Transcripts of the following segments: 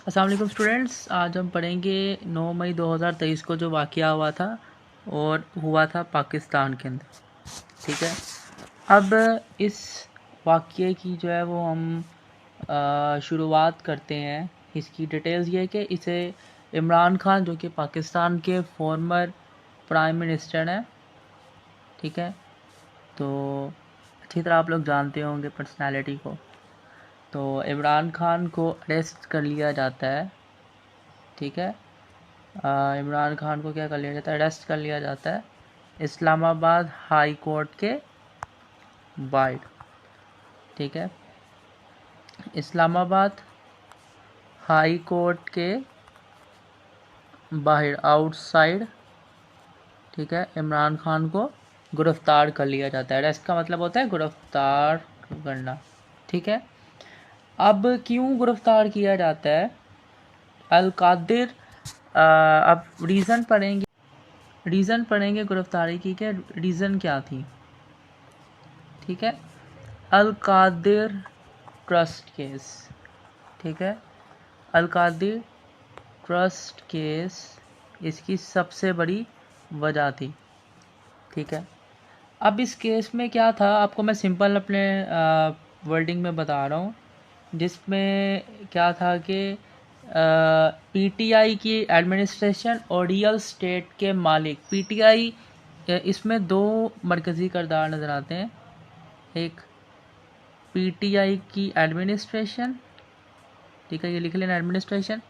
अस्सलाम वालेकुम स्टूडेंट्स, आज हम पढ़ेंगे 9 मई 2023 को जो वाक़या हुआ था और हुआ था पाकिस्तान के अंदर। ठीक है, अब इस वाक़ये की जो है वो हम शुरुआत करते हैं। इसकी डिटेल्स ये है कि इसे इमरान खान जो कि पाकिस्तान के फॉर्मर प्राइम मिनिस्टर हैं, ठीक है, तो अच्छी तरह आप लोग जानते होंगे पर्सनालिटी को। तो इमरान खान को अरेस्ट कर लिया जाता है, ठीक है। इमरान खान को क्या कर लिया जाता है, अरेस्ट कर लिया जाता है इस्लामाबाद हाई कोर्ट के बाहर। ठीक है, इस्लामाबाद हाई कोर्ट के बाहर, आउटसाइड। ठीक है, इमरान खान को गिरफ्तार कर लिया जाता है। अरेस्ट का मतलब होता है गिरफ्तार करना। ठीक है, अब क्यों गिरफ्तार किया जाता है? अल कादिर, अब रीज़न पढ़ेंगे गिरफ्तारी की, क्या रीज़न क्या थी। ठीक है, अल कादिर ट्रस्ट केस। ठीक है, अल कादिर ट्रस्ट केस इसकी सबसे बड़ी वजह थी। ठीक है, अब इस केस में क्या था, आपको मैं सिंपल अपने वर्डिंग में बता रहा हूँ, जिसमें क्या था कि पीटीआई की एडमिनिस्ट्रेशन और रियल स्टेट के मालिक। पीटीआई, इसमें दो मरकज़ी किरदार नज़र आते हैं। एक पीटीआई की एडमिनिस्ट्रेशन, ठीक है, ये लिख लेना एडमिनिस्ट्रेशन,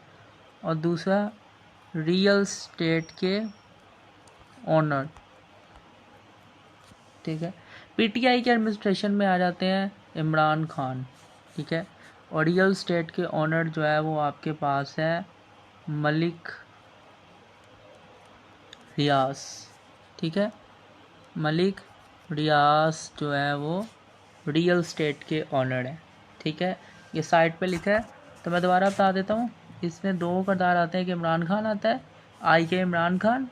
और दूसरा रियल स्टेट के ओनर। ठीक है, पीटीआई के एडमिनिस्ट्रेशन में आ जाते हैं इमरान खान। ठीक है, और रियल स्टेट के ओनर जो है वो आपके पास है मलिक रियास। ठीक है, मलिक रियास जो है वो रियल स्टेट के ओनर है। ठीक है, ये साइड पे लिखा है, तो मैं दोबारा बता देता हूँ। इसमें दो किरदार आते हैं कि इमरान खान आता है, आई के इमरान खान,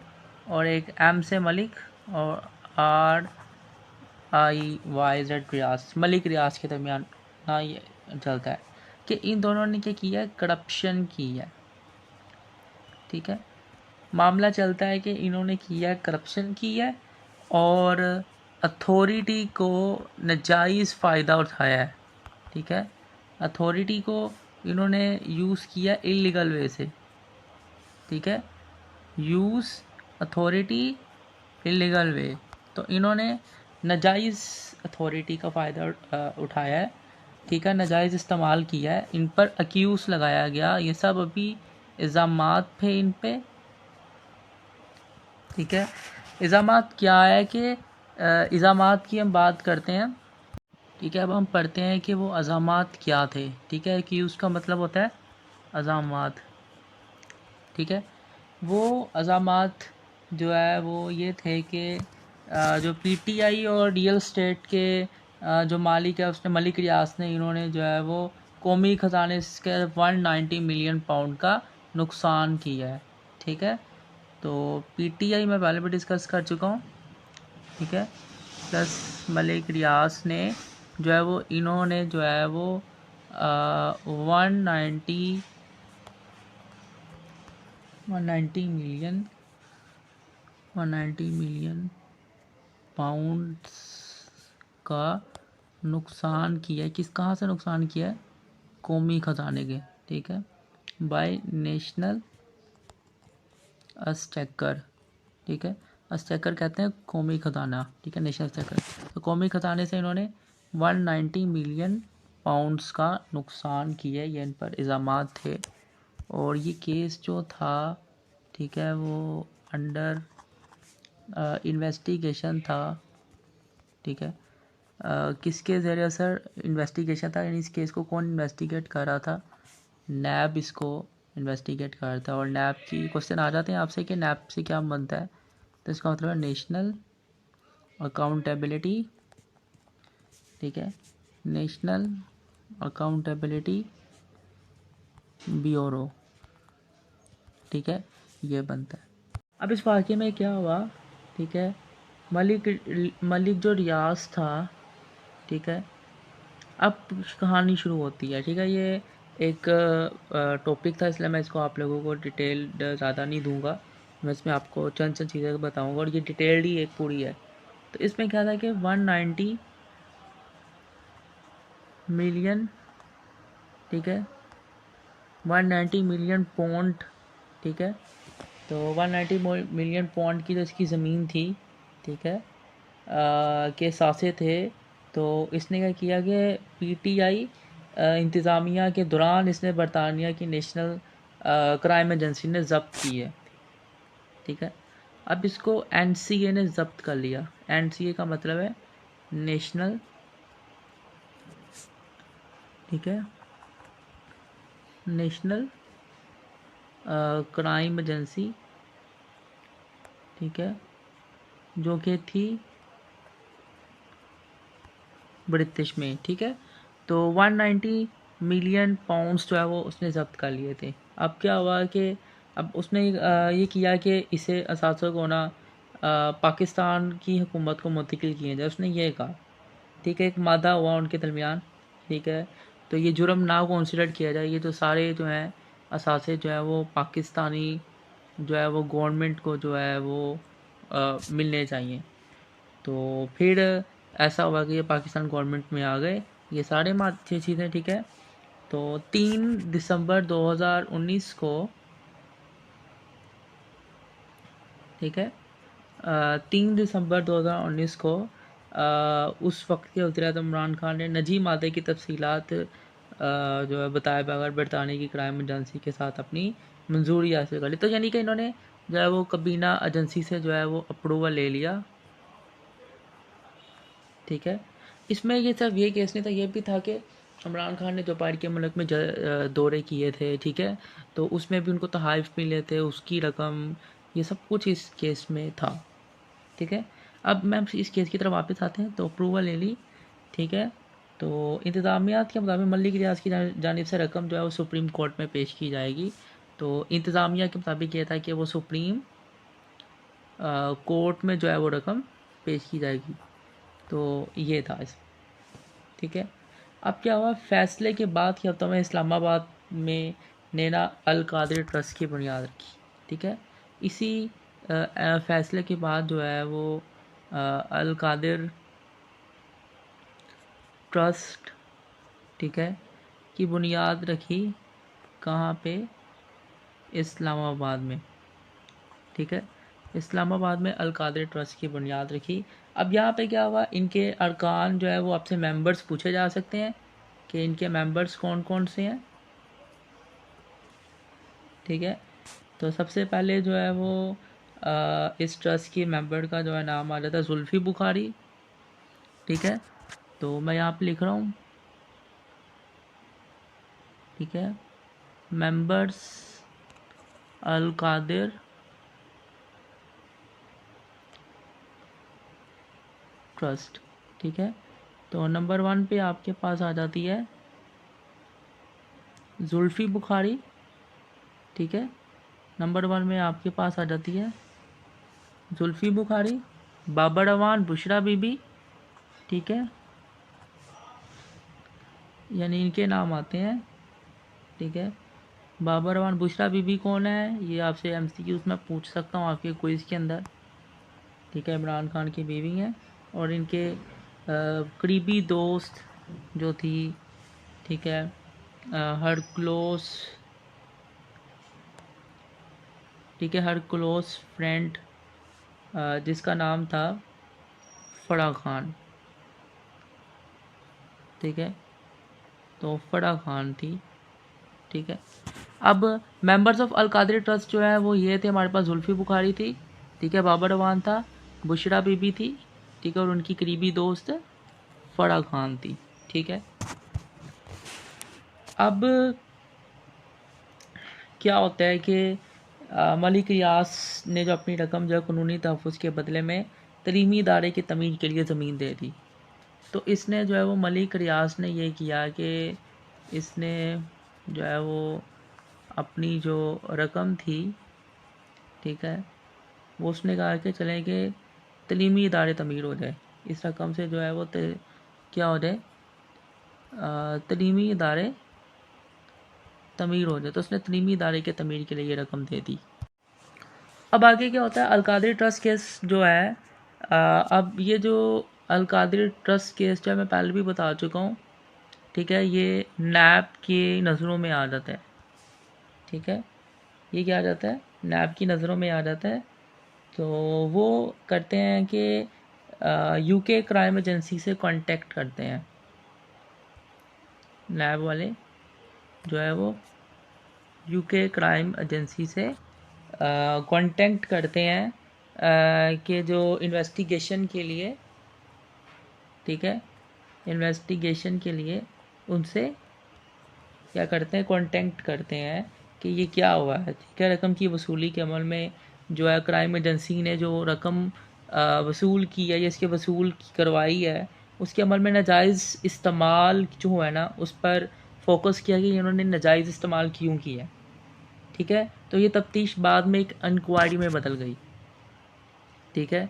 और एक एम से मलिक, और आर आई वाई जेड रियास, मलिक रियास के दरमियान ना ये चलता है कि इन दोनों ने क्या किया है, करप्शन की है। ठीक है, मामला चलता है कि इन्होंने किया है, करप्शन की है, और अथॉरिटी को नाजायज़ फ़ायदा उठाया है। ठीक है, अथॉरिटी को इन्होंने यूज़ किया इलीगल वे से। ठीक है, यूज़ अथॉरिटी इलीगल वे, तो इन्होंने नाजायज़ अथॉरिटी का फ़ायदा उठाया है। ठीक है, नाजायज़ इस्तेमाल किया है, इन पर अक्यूज़ लगाया गया। ये सब अभी इल्ज़ामात थे इन पे। ठीक है, इल्ज़ामात क्या है कि इल्ज़ामात की हम बात करते हैं। ठीक है, अब हम पढ़ते हैं कि वो इल्ज़ामात क्या थे। ठीक है, कि उसका मतलब होता है इल्ज़ामात। ठीक है, वो इल्ज़ामात जो है वो ये थे कि जो पीटीआई और रियल स्टेट के जो मालिक है उसने, मलिक रियास ने, इन्होंने जो है वो कौमी ख़जाने के 190 मिलियन पाउंड का नुकसान किया है। ठीक है, तो पीटीआई मैं पहले भी डिस्कस कर चुका हूँ। ठीक है, प्लस मलिक रियास ने जो है वो, इन्होंने जो है वो 190 मिलियन पाउंड्स का नुकसान किया है। कहाँ से नुकसान किया है? कौमी ख़जाने के। ठीक है, बाय नेशनल एक्सचेकर। ठीक है, एक्सचेकर कहते हैं कौमी ख़जाना। ठीक है, नेशनल एक्सचेकर, तो कौमी ख़जाने से इन्होंने 190 मिलियन पाउंड्स का नुकसान किया है। ये इन पर इल्ज़ामात थे, और ये केस जो था, ठीक है, वो अंडर इन्वेस्टिगेशन था। ठीक है, किसके ज़रिए सर इन्वेस्टिगेशन था, यानी इस केस को कौन इन्वेस्टिगेट कर रहा था? नैब इसको इन्वेस्टिगेट कर रहा था। और नैब की क्वेश्चन आ जाते हैं आपसे कि नैब से क्या बनता है, तो इसका मतलब है नेशनल अकाउंटेबिलिटी। ठीक है, नेशनल अकाउंटेबिलिटी ब्यूरो। ठीक है, ये बनता है। अब इस वाक़े में क्या हुआ? ठीक है, मलिक जो रियास था, ठीक है, अब कहानी शुरू होती है। ठीक है, ये एक टॉपिक था, इसलिए मैं इसको आप लोगों को डिटेल्ड ज़्यादा नहीं दूंगा। मैं इसमें आपको चंद चंद चीज़ें बताऊंगा और ये डिटेल्ड ही एक पूरी है। तो इसमें क्या था कि 190 मिलियन, ठीक है, 190 मिलियन पौंड, ठीक है। तो 190 मिलियन पौंड की जो इसकी ज़मीन थी, ठीक है, के सासे थे। तो इसने क्या किया कि पीटीआई इंतज़ामिया के दौरान इसने बरतानिया की नेशनल क्राइम एजेंसी ने ज़ब्त की है, ठीक है। अब इसको एनसीए ने ज़ब्त कर लिया। एनसीए का मतलब है नेशनल, ठीक है, नेशनल क्राइम एजेंसी, ठीक है, जो कि थी ब्रिटिश में, ठीक है। तो 190 मिलियन पाउंड्स जो है वो उसने ज़ब्त कर लिए थे। अब क्या हुआ कि अब उसने ये किया कि इसे असासों को ना पाकिस्तान की हुकूमत को मुंतकिल किया जाए। उसने ये कहा, ठीक है, एक मादा हुआ उनके दरमियान, ठीक है। तो ये जुर्म ना कंसिडर किया जाए, ये जो सारे जो हैं असासे जो है वो पाकिस्तानी जो है वो गवर्नमेंट को जो है वो मिलने चाहिए। तो फिर ऐसा हुआ कि ये पाकिस्तान गवर्नमेंट में आ गए ये सारे अच्छी चीज़ें, ठीक है। तो 3 दिसंबर 2019 को, ठीक है, 3 दिसंबर 2019 को उस वक्त के वज़ीर-ए-आज़म इमरान खान ने नजीब मादे की तफसीलात जो है बताए बगैर बरतानिया की क्राइम एजेंसी के साथ अपनी मंजूरी हासिल कर ली। तो यानी कि इन्होंने जो है वो कबीना एजेंसी से जो है वो अप्रूवल ले लिया, ठीक है। इसमें ये सिर्फ ये केस नहीं था, ये भी था कि इमरान खान ने जो बाहर के मुल्क में दौरे किए थे, ठीक है, तो उसमें भी उनको तोहफ़ मिले थे, उसकी रकम, ये सब कुछ इस केस में था, ठीक है। अब मैम इस केस की तरफ वापस आते हैं। तो अप्रूवल ले ली, ठीक है। तो इंतज़ामियात के मुताबिक मलिक रियाज की जानिब से रकम जो है वो सुप्रीम कोर्ट में पेश की जाएगी। तो इंतज़ामिया के मुताबिक ये था कि वो सुप्रीम कोर्ट में जो है वो रकम पेश की जाएगी। तो ये था इस, ठीक है। अब क्या हुआ, फैसले के बाद के हफ्तों में इस्लामाबाद में नैना अल कादिर ट्रस्ट की बुनियाद रखी, ठीक है। इसी फैसले के बाद जो है वो अल कादिर ट्रस्ट, ठीक है, की बुनियाद रखी कहाँ पे, इस्लामाबाद में, ठीक है। इस्लामाबाद में अल कादिर ट्रस्ट की बुनियाद रखी। अब यहाँ पे क्या हुआ, इनके अरकान जो है वो आपसे मेंबर्स पूछे जा सकते हैं कि इनके मेंबर्स कौन कौन से हैं, ठीक है। तो सबसे पहले जो है वो इस ट्रस्ट की मेंबर का जो है नाम आ जाता है जुल्फ़ी बुखारी, ठीक है। तो मैं यहाँ पे लिख रहा हूँ, ठीक है, मेंबर्स अल कादिर ट्रस्ट, ठीक है। तो नंबर 1 पे आपके पास आ जाती है जुल्फ़ी बुखारी, ठीक है। नंबर 1 में आपके पास आ जाती है जुल्फ़ी बुखारी, बाबर अवान, बुशरा बीबी, ठीक है, यानी इनके नाम आते हैं, ठीक है। बाबर अवान, बुशरा बीबी कौन है, ये आपसे एमसीक्यूज़ में पूछ सकता हूँ आपके क्विज़ के अंदर, ठीक है। इमरान खान की बीवी हैं और इनके करीबी दोस्त जो थी, ठीक है, हर क्लोज, ठीक है, हर क्लोज फ्रेंड जिसका नाम था फरा खान, ठीक है। तो फरा खान थी, ठीक है। अब members of Al Qadri trust जो है वो ये थे, हमारे पास जुल्फ़ी बुखारी थी, ठीक है, बाबर अवान था, बुशरा बीबी थी, ठीक है, और उनकी करीबी दोस्त फरा खान थी, ठीक है। अब क्या होता है कि मलिक रियाज ने जो अपनी रकम जो है कानूनी तहफ़्फ़ुज़ के बदले में तलीमी इदारे की तमीर के लिए ज़मीन दे दी। तो इसने जो है वो मलिक रियाज ने ये किया कि इसने जो है वो अपनी जो रकम थी, ठीक है, वो उसने कहा कि चलें कि तलीमी इदारे तमीर हो जाए, इस रकम से जो है वो क्या हो जाए, तलीमी इदारे तमीर हो जाए, तो उसने तरीमी इदारे के तमीर के लिए ये रकम दे दी। अब आगे क्या होता है, अलकादरी ट्रस्ट केस जो है, अब ये जो अलकादरी ट्रस्ट केस जो है मैं पहले भी बता चुका हूँ, ठीक है, ये नैब की नज़रों में आ जाता है, ठीक है, ये क्या आ जाता है, नैब की नज़रों में आ जाता है। तो वो करते हैं कि यूके क्राइम एजेंसी से कांटेक्ट करते हैं, नैब वाले जो है वो यूके क्राइम एजेंसी से कांटेक्ट करते हैं कि जो इन्वेस्टिगेशन के लिए, ठीक है, इन्वेस्टिगेशन के लिए उनसे क्या करते हैं, कांटेक्ट करते हैं कि ये क्या हुआ है, ठीक है। रकम की वसूली के अमल में जो है क्राइम एजेंसी ने जो रकम वसूल की है या इसके वसूल करवाई है, उसके अमल में नाजायज़ इस्तेमाल जो है ना, उस पर फोकस किया कि इन्होंने नाजायज़ इस्तेमाल क्यों किया है, ठीक है। तो ये तफ्तीश बाद में एक इंक्वायरी में बदल गई, ठीक है।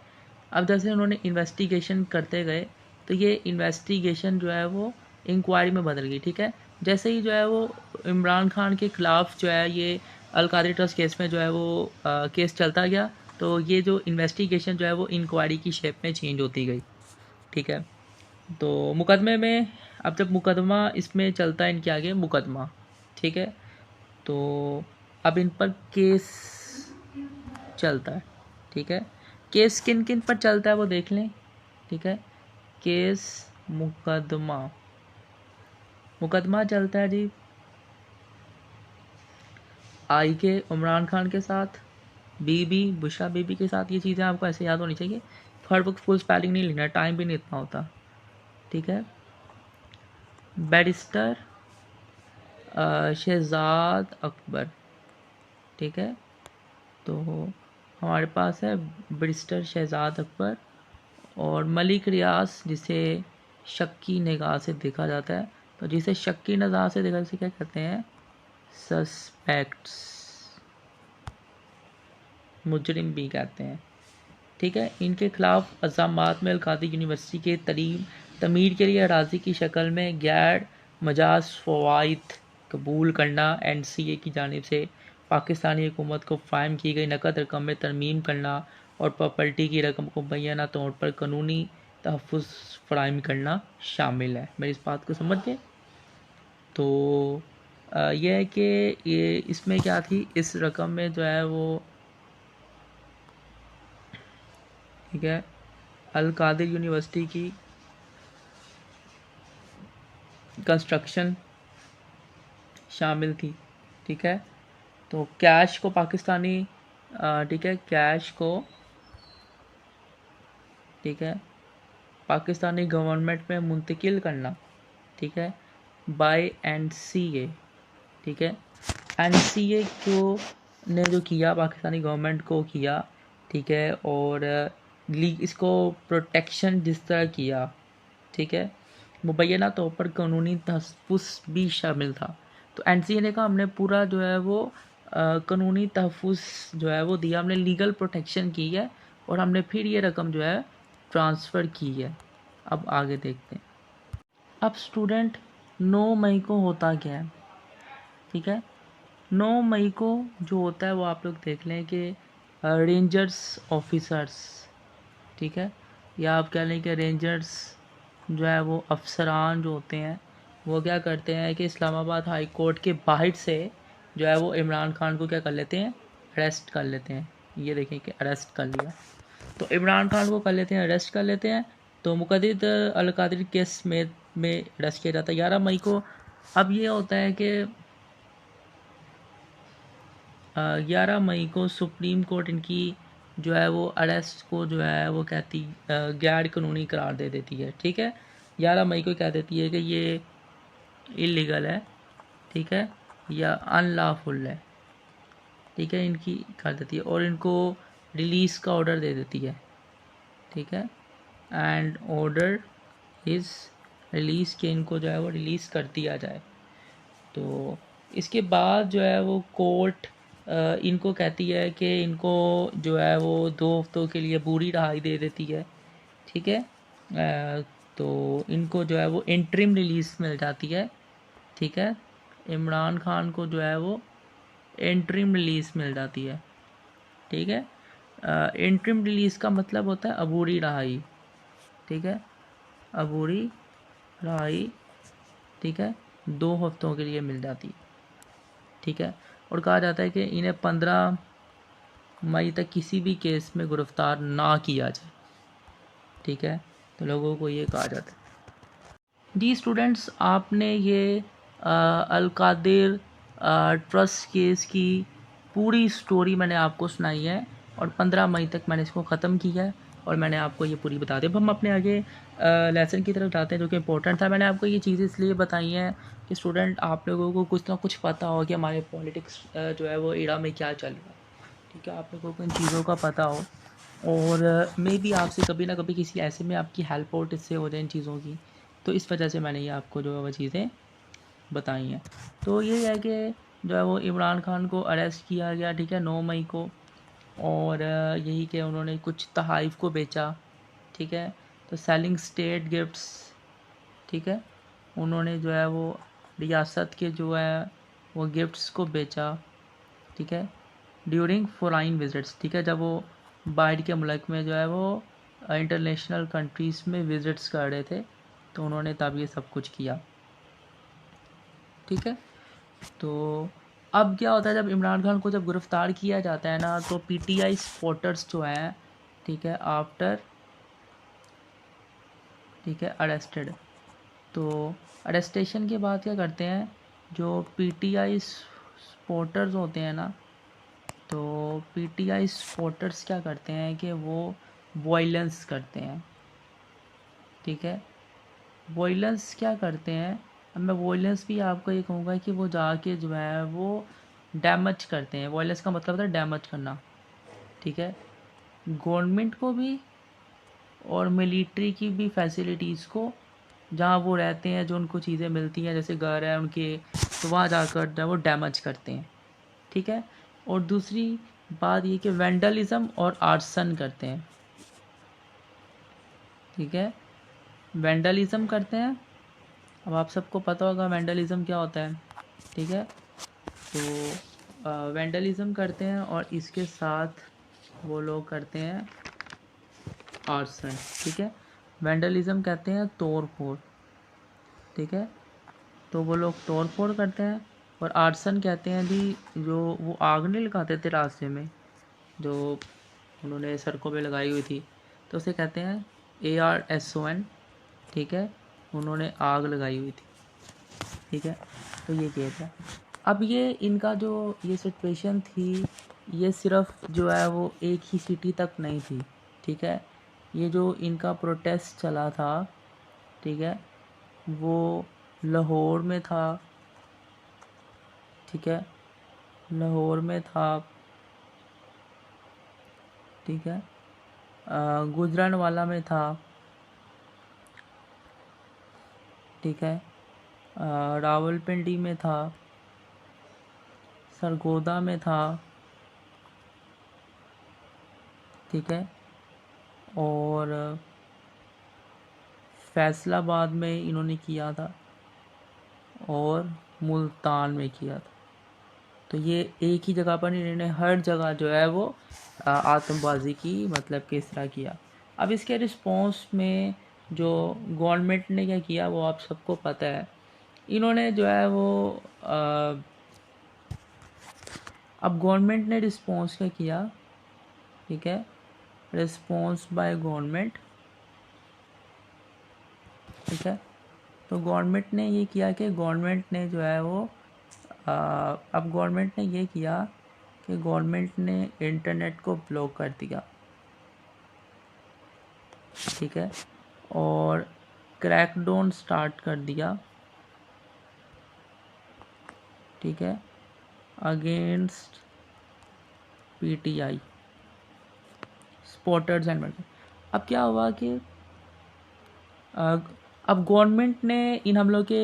अब जैसे उन्होंने इन्वेस्टिगेशन करते गए तो ये इन्वेस्टिगेशन जो है वो इंक्वायरी में बदल गई, ठीक है। जैसे ही जो है वो इमरान खान के ख़िलाफ़ जो है ये अलकादरी ट्रस्ट केस में जो है वो केस चलता गया, तो ये जो इन्वेस्टिगेशन जो है वो इंक्वायरी की शेप में चेंज होती गई, ठीक है। तो मुकदमे में, अब जब मुकदमा इसमें चलता है इनके आगे मुकदमा, ठीक है, तो अब इन पर केस चलता है, ठीक है। केस किन किन पर चलता है वो देख लें, ठीक है। केस मुकदमा, मुकदमा चलता है जी आई के इमरान खान के साथ, बीबी बुशरा बीबी के साथ। ये चीज़ें आपको ऐसे याद होनी चाहिए, हर वक्त फुल स्पेलिंग नहीं लिखना, टाइम भी नहीं इतना होता, ठीक है। बैरिस्टर शहजाद अकबर, ठीक है। तो हमारे पास है बैरिस्टर शहजाद अकबर और मलिक रियाज, जिसे शक की निगाह से देखा जाता है। तो जिसे शक की निगाह से देखा, जिसे क्या कहते हैं, सस्पेक्ट्स, मुजरिम भी कहते हैं, ठीक है। इनके खिलाफ अज़ामात में अलकादरी यूनिवर्सिटी के तमीर के लिए अराजी की शक्ल में गैर मजाज फ़वाइद कबूल करना, NCA की जानिब से पाकिस्तानी हुकूमत को फ़ाहिम की गई नकद रकम में तरमीम करना और प्रॉपर्टी की रकम को मुबैना तौर पर कानूनी तहफ़्फ़ुज़ फ़राहम करना शामिल है। मेरी इस बात को समझ गए। तो यह है कि ये इसमें क्या थी, इस रकम में जो है वो, ठीक है, अलकादिर यूनिवर्सिटी की कंस्ट्रक्शन शामिल थी, ठीक है। तो कैश को पाकिस्तानी, ठीक है, कैश को, ठीक है, पाकिस्तानी गवर्नमेंट में मुंतकिल करना, ठीक है, बाय NCA, ठीक है। NCA को ने जो किया, पाकिस्तानी गवर्नमेंट को किया, ठीक है, और इसको प्रोटेक्शन जिस तरह किया, ठीक है, मुबैना तौर पर कानूनी तहफ़्फ़ुज़ भी शामिल था। तो NCA ने कहा हमने पूरा जो है वो कानूनी तहफ़्फ़ुज़ जो है वो दिया, हमने लीगल प्रोटेक्शन की है और हमने फिर ये रकम जो है ट्रांसफ़र की है। अब आगे देखते हैं। अब स्टूडेंट 9 मई को होता क्या है, ठीक है। 9 मई को जो होता है वो आप लोग देख लें कि रेंजर्स ऑफिसर्स, ठीक है, या आप कह लें कि रेंजर्स जो है वो अफसरान जो होते हैं वो क्या करते हैं कि इस्लामाबाद हाई कोर्ट के बाहर से जो है वो इमरान खान को क्या कर लेते हैं, अरेस्ट कर लेते हैं। ये देखें कि अरेस्ट कर लिया, तो इमरान खान को कर लेते हैं, अरेस्ट कर लेते हैं। तो मुकद्दर अलकादरी केस में अरेस्ट किया जाता है 11 मई को। अब ये होता है कि 11 मई को सुप्रीम कोर्ट इनकी जो है वो अरेस्ट को जो है वो कहती गैर कानूनी करार दे देती है, ठीक है। 11 मई को कह देती है कि ये इलीगल है, ठीक है, या अनलॉफुल है, ठीक है, इनकी कर देती है और इनको रिलीज़ का ऑर्डर दे देती है, ठीक है। एंड ऑर्डर इज़ रिलीज़ के इनको जो है वो रिलीज़ कर दिया जाए। तो इसके बाद जो है वो कोर्ट इनको कहती है कि इनको जो है वो 2 हफ्तों के लिए पूरी रहाई दे देती है, ठीक है। तो इनको जो है वो इंटरिम रिलीज़ मिल जाती है, ठीक है, इमरान खान को जो है वो इंटरिम रिलीज़ मिल जाती है। ठीक है, इंटरिम रिलीज़ का मतलब होता है अबूरी रहाई। ठीक है, अबूरी रहाई। ठीक है, 2 हफ्तों के लिए मिल जाती है। ठीक है, और कहा जाता है कि इन्हें 15 मई तक किसी भी केस में गिरफ्तार ना किया जाए। ठीक है, तो लोगों को ये कहा जाता है। जी स्टूडेंट्स, आपने ये अल कादिर ट्रस्ट केस की पूरी स्टोरी मैंने आपको सुनाई है और 15 मई तक मैंने इसको ख़त्म किया है और मैंने आपको ये पूरी बता दी। अब हम अपने आगे लेसन की तरफ जाते हैं जो कि इम्पोर्टेंट था। मैंने आपको ये चीज़ें इसलिए बताई हैं कि स्टूडेंट आप लोगों को कुछ ना कुछ पता हो कि हमारे पॉलिटिक्स जो है वो एरा में क्या चल रहा है। ठीक है, आप लोगों को इन चीज़ों का पता हो और मे भी आपसे कभी ना कभी किसी ऐसे में आपकी हेल्प हो इससे हो जाए इन चीज़ों की, तो इस वजह से मैंने ये आपको जो है वो चीज़ें बताई हैं। तो ये है कि जो है वो इमरान खान को अरेस्ट किया गया। ठीक है, 9 मई को, और यही कि उन्होंने कुछ तहाइफ को बेचा। ठीक है, तो सेलिंग स्टेट गिफ्ट्स। ठीक है, उन्होंने जो है वो रियासत के जो है वो गिफ्ट्स को बेचा। ठीक है, ड्यूरिंग फॉरेन विजिट्स। ठीक है, जब वो बाहर के मुल्क में जो है वो इंटरनेशनल कंट्रीज़ में विज़िट्स कर रहे थे तो उन्होंने तब ये सब कुछ किया। ठीक है, तो अब क्या होता है जब इमरान खान को जब गिरफ़्तार किया जाता है ना, तो पीटीआई सपोर्टर्स जो हैं, ठीक है, आफ्टर, ठीक है, अरेस्टेड। तो अरेस्टेशन के बाद क्या करते हैं, जो पीटीआई सपोर्टर्स होते हैं ना, तो पीटीआई सपोर्टर्स क्या करते हैं कि वो वायलेंस करते हैं। ठीक है, वायलेंस क्या करते हैं, अब मैं वायलेंस भी आपको ये कहूँगा कि वो जाके जो है वो डैमेज करते हैं। वायलेंस का मतलब होता है डैमेज करना। ठीक है, गवर्नमेंट को भी और मिलिट्री की भी फैसिलिटीज़ को, जहाँ वो रहते हैं, जो उनको चीज़ें मिलती हैं जैसे घर है उनके, तो वहाँ जाकर जो है वो डैमेज करते हैं। ठीक है, और दूसरी बात ये कि वेंडलिज़म और आर्सन करते हैं। ठीक है, वेंडलिज़म करते हैं। अब आप सबको पता होगा वेंडलिज़म क्या होता है। ठीक है, तो वेंडलिज़म करते हैं और इसके साथ वो लोग करते हैं आर्सन। ठीक है, वेंडलिज़म कहते हैं तोड़ फोड़। ठीक है, तो वो लोग तोड़ फोड़ करते हैं, और आर्सन कहते हैं जी जो वो आग नहीं लगाते थे रास्ते में, जो उन्होंने सड़कों पे लगाई हुई थी, तो उसे कहते हैं ARSON। ठीक है, उन्होंने आग लगाई हुई थी। ठीक है, तो ये केस है। अब ये इनका जो ये सिचुएशन थी, ये सिर्फ जो है वो एक ही सिटी तक नहीं थी। ठीक है, ये जो इनका प्रोटेस्ट चला था, ठीक है, वो लाहौर में था। ठीक है, लाहौर में था। ठीक है, गुजरानवाला में था। ठीक है, रावलपिंडी में था, सरगोदा में था। ठीक है, और फैसलाबाद में इन्होंने किया था और मुल्तान में किया था। तो ये एक ही जगह पर इन्होंने हर जगह जो है वो आतंकबाजी की मतलब किस तरह किया। अब इसके रिस्पॉन्स में जो गवर्नमेंट ने क्या किया वो आप सबको पता है। इन्होंने जो है वो अब गवर्नमेंट ने रिस्पॉन्स क्या किया। ठीक है, रिस्पॉन्स बाय गवर्नमेंट। ठीक है, तो गवर्नमेंट ने ये किया कि गवर्नमेंट ने जो है वो अब गवर्नमेंट ने ये किया कि गवर्नमेंट ने इंटरनेट को ब्लॉक कर दिया। ठीक है, और क्रैकडाउन स्टार्ट कर दिया। ठीक है, अगेंस्ट पीटीआई सपोर्टर्स एंड। अब क्या हुआ कि अब गवर्नमेंट ने इन हमलों के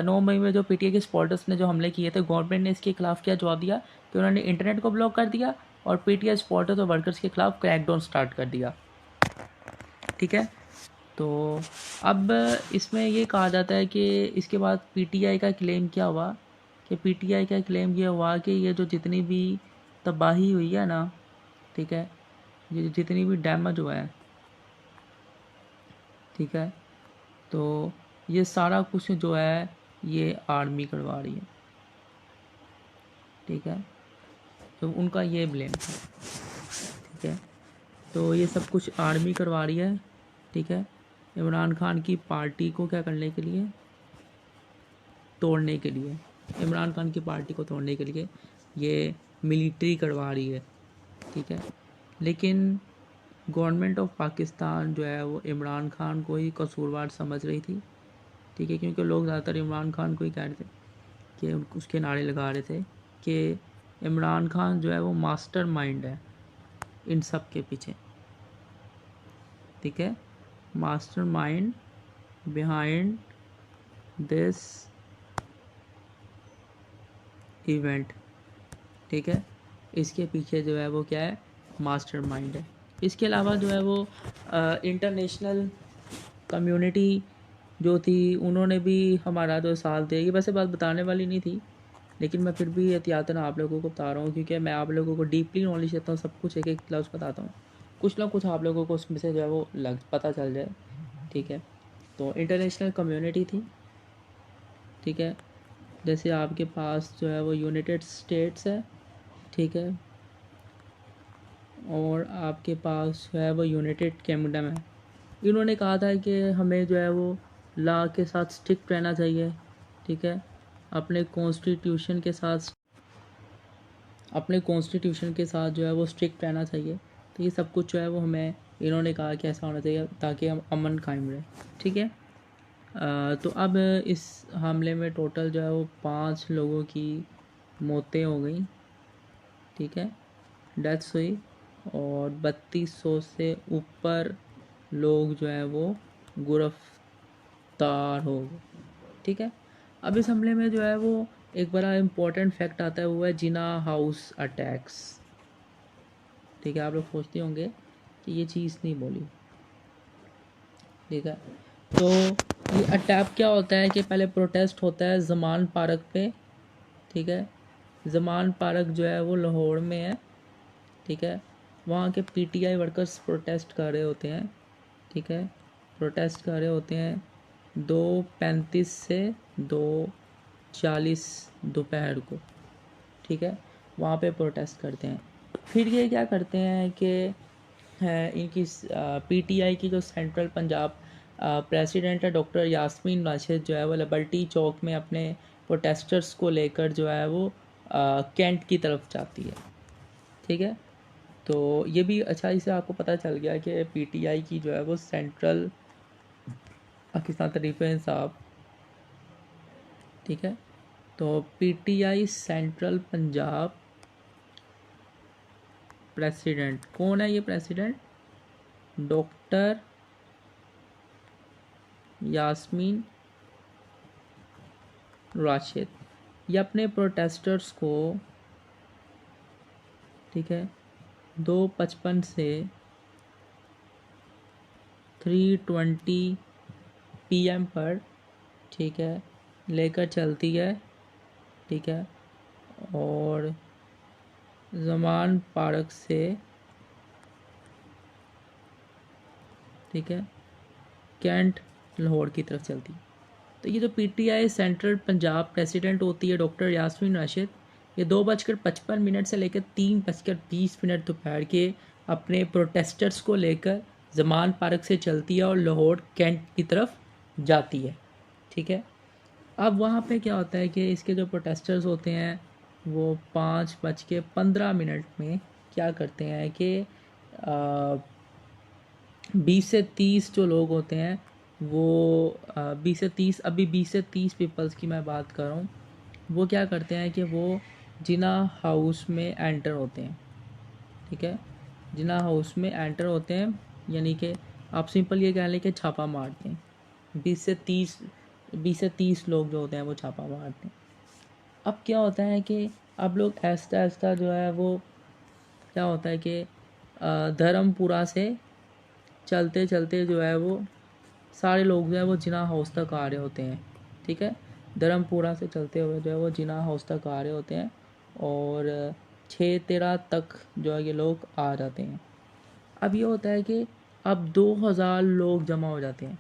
9 मई में जो पीटीआई के सपोर्टर्स ने जो हमले किए थे, गवर्नमेंट ने इसके खिलाफ़ क्या जवाब दिया कि उन्होंने इंटरनेट को ब्लॉक कर दिया और पीटीआई सपोर्टर्स और वर्कर्स के खिलाफ़ क्रैकडाउन स्टार्ट कर दिया। ठीक है, तो अब इसमें ये कहा जाता है कि इसके बाद पीटीआई का क्लेम क्या हुआ कि पीटीआई का क्लेम ये हुआ कि ये जो जितनी भी तबाही हुई है ना, ठीक है, ये जितनी भी डैमेज हुआ है, ठीक है, तो ये सारा कुछ जो है ये आर्मी करवा रही है, ठीक है, तो उनका ये ब्लेम था, ठीक है, तो ये सब कुछ आर्मी करवा रही है, ठीक है, इमरान खान की पार्टी को क्या करने के लिए, तोड़ने के लिए, इमरान खान की पार्टी को तोड़ने के लिए ये मिलिट्री करवा रही है, ठीक है। लेकिन गवर्नमेंट ऑफ पाकिस्तान जो है वो इमरान खान को ही कसूरवार समझ रही थी, ठीक है, क्योंकि लोग ज़्यादातर इमरान खान को ही कह रहे थे कि उसके नारे लगा रहे थे कि इमरान खान जो है वो मास्टर माइंड है इन सब के पीछे, ठीक है, master mind behind this event, ठीक है, इसके पीछे जो है वो क्या है, मास्टर माइंड है। इसके अलावा जो है वो इंटरनेशनल कम्युनिटी जो थी उन्होंने भी हमारा जो साथ दिया। ये वैसे बात बताने वाली नहीं थी, लेकिन मैं फिर भी एहतियातन आप लोगों को बता रहा हूँ, क्योंकि मैं आप लोगों को डीपली नॉलेज देता हूँ, सब कुछ एक एक लफ्ज़ बताता हूँ, कुछ ना कुछ आप लोगों को उसमें से जो है वो पता चल जाए, ठीक है। तो इंटरनेशनल कम्युनिटी थी, ठीक है, जैसे आपके पास जो है वो यूनाइटेड स्टेट्स है, ठीक है, और आपके पास जो है वो यूनाइटेड किंगडम है। इन्होंने कहा था कि हमें जो है वो लॉ के साथ स्ट्रिक्ट रहना चाहिए, ठीक है, अपने कॉन्स्टिट्यूशन के साथ जो है वो स्ट्रिक्ट रहना चाहिए। तो ये सब कुछ जो है वो हमें इन्होंने कहा कि ऐसा होना चाहिए ताकि हम अमन कायम रहे, ठीक है। तो अब इस हमले में टोटल जो है वो 5 लोगों की मौतें हो गई, ठीक है, डेथ्स हुई, और 3200 से ऊपर लोग जो है वो गिरफ्तार हो गए, ठीक है। अब इस हमले में जो है वो एक बड़ा इम्पोर्टेंट फैक्ट आता है, वो है जिना हाउस अटैक्स, ठीक है। आप लोग सोचते होंगे कि ये चीज़ नहीं बोली, ठीक है। तो ये अटैक क्या होता है कि पहले प्रोटेस्ट होता है ज़मान पार्क पे, ठीक है, ज़मान पार्क जो है वो लाहौर में है, ठीक है। वहाँ के पीटीआई वर्कर्स प्रोटेस्ट कर रहे होते हैं, ठीक है, प्रोटेस्ट कर रहे होते हैं 2:35 से 2:40 दोपहर को, ठीक है, वहाँ पे प्रोटेस्ट करते हैं। फिर ये क्या करते हैं कि इनकी पीटीआई की जो सेंट्रल पंजाब प्रेसिडेंट है डॉक्टर यास्मीन राशिद जो है वो लिबर्टी चौक में अपने प्रोटेस्टर्स को लेकर जो है वो कैंट की तरफ जाती है, ठीक है। तो ये भी अच्छा इसे आपको पता चल गया कि पीटीआई की जो है वो सेंट्रल पाकिस्तान तहरीक-ए-इंसाफ, ठीक है, तो पीटीआई सेंट्रल पंजाब प्रेसिडेंट कौन है, ये प्रेसिडेंट डॉक्टर यास्मीन राशिद, ये अपने प्रोटेस्टर्स को, ठीक है, 2:55 से 3:20 PM पर, ठीक है, लेकर चलती है, ठीक है, और ज़मान पार्क से, ठीक है, कैंट लाहौर की तरफ चलती है। तो ये जो पीटीआई सेंट्रल पंजाब प्रेसिडेंट होती है डॉक्टर यास्मीन राशिद, ये 2:55 से लेकर 3:20 दोपहर के अपने प्रोटेस्टर्स को लेकर ज़मान पार्क से चलती है और लाहौर कैंट की तरफ जाती है, ठीक है। अब वहाँ पे क्या होता है कि इसके जो प्रोटेस्टर्स होते हैं वो 5:15 में क्या करते हैं कि 20 से 30 जो लोग होते हैं वो 20 से 30 अभी 20 से 30 पीपल्स की मैं बात कर रहा हूँ, वो क्या करते हैं कि वो जिना हाउस में एंटर होते हैं, ठीक है, जिना हाउस में एंटर होते हैं, यानी कि आप सिंपल ये कह लें कि छापा मारते हैं। 20 से 30 लोग जो होते हैं वो छापा मारते हैं। अब क्या होता है कि अब लोग ऐसा ऐसा जो है वो क्या होता है कि धर्मपुरा से चलते चलते जो है वो सारे लोग जो है वो जिना हाउस तक आ रहे होते हैं, ठीक है। धर्मपुरा से चलते हुए जो है वो जिना हाउस तक आ रहे होते हैं और 6:13 तक जो है ये लोग आ जाते हैं। अब ये होता है कि अब 2000 लोग जमा हो जाते हैं,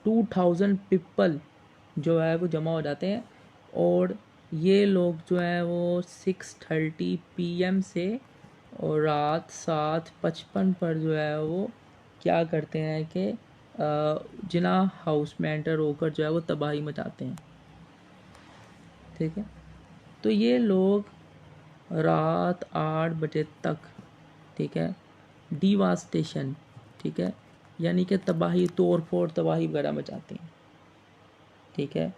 2000 पीपल जो है वो जमा हो जाते हैं। और ये लोग जो है वो 6:30 PM से और रात 7:55 पर जो है वो क्या करते हैं कि जिना हाउस में एंटर होकर जो है वो तबाही मचाते हैं। ठीक है, तो ये लोग रात 8 बजे तक, ठीक है, डिवास्टेशन, ठीक है, यानी कि तबाही, तोड़ फोड़, तबाही वगैरह मचाते हैं। ठीक है,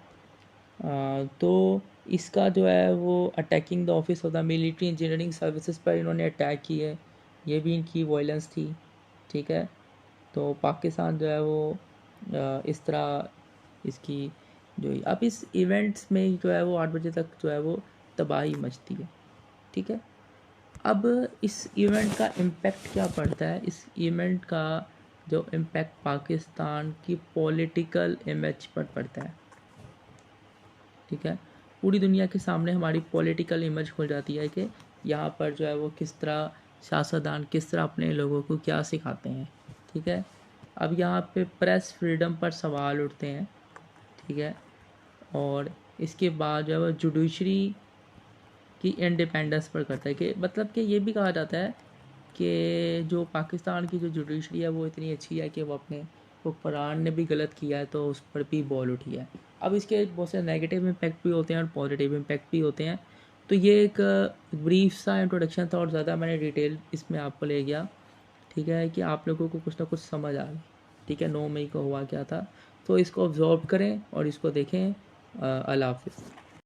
तो इसका जो है वो attacking the office of the military engineering services पर इन्होंने अटैक की है, ये भी इनकी वायलेंस थी। ठीक है, तो पाकिस्तान जो है वो इस तरह इसकी जो अब इस इवेंट्स में जो है वो 8 बजे तक जो है वो तबाही मचती है। ठीक है, अब इस इवेंट का इम्पैक्ट क्या पड़ता है? इस इवेंट का जो इम्पैक्ट पाकिस्तान की पॉलिटिकल इमेज पर पड़ता है। ठीक है, पूरी दुनिया के सामने हमारी पॉलिटिकल इमेज खुल जाती है कि यहाँ पर जो है वो किस तरह सियासतदान किस तरह अपने लोगों को क्या सिखाते हैं। ठीक है, अब यहाँ पे प्रेस फ्रीडम पर सवाल उठते हैं। ठीक है, और इसके बाद जो है वो जुडिशरी की इंडिपेंडेंस पर करता है कि मतलब कि ये भी कहा जाता है कि जो पाकिस्तान की जो जुडिशरी है वो इतनी अच्छी है कि वो अपने हुक्मरान ने भी गलत किया है तो उस पर भी बॉल उठी है। अब इसके बहुत से नेगेटिव इम्पैक्ट भी होते हैं और पॉजिटिव इम्पैक्ट भी होते हैं। तो ये एक ब्रीफ सा इंट्रोडक्शन था और ज़्यादा मैंने डिटेल इसमें आपको ले गया। ठीक है, कि आप लोगों को कुछ ना कुछ समझ आ गई। ठीक है, 9 मई को हुआ क्या था, तो इसको ऑब्जर्व करें और इसको देखें। अल्लाह हाफिज़।